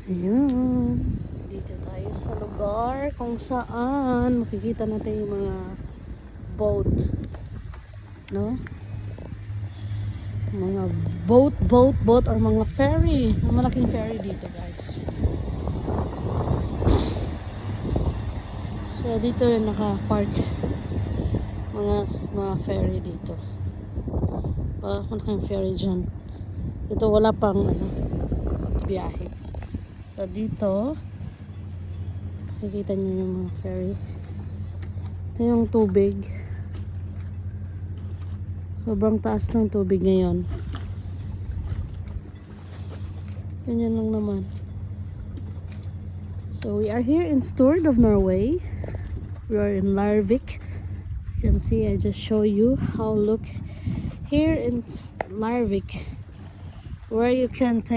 Ayan. Dito tayo sa lugar kung saan makikita natin yung mga boat. No? Mga boat or mga ferry. Malaking ferry dito, guys. So dito yung naka-park mga ferry dito. Malaking ferry dyan. Dito wala pang biyahe. So dito nakikita nyo yung mga ferry. Ito yung tubig. Sobrang taas ng tubig ngayon. Ganyan lang naman. So we are here in Stord of Norway. We are in Larvik. You can see, I just show you how look here in Larvik, where you can take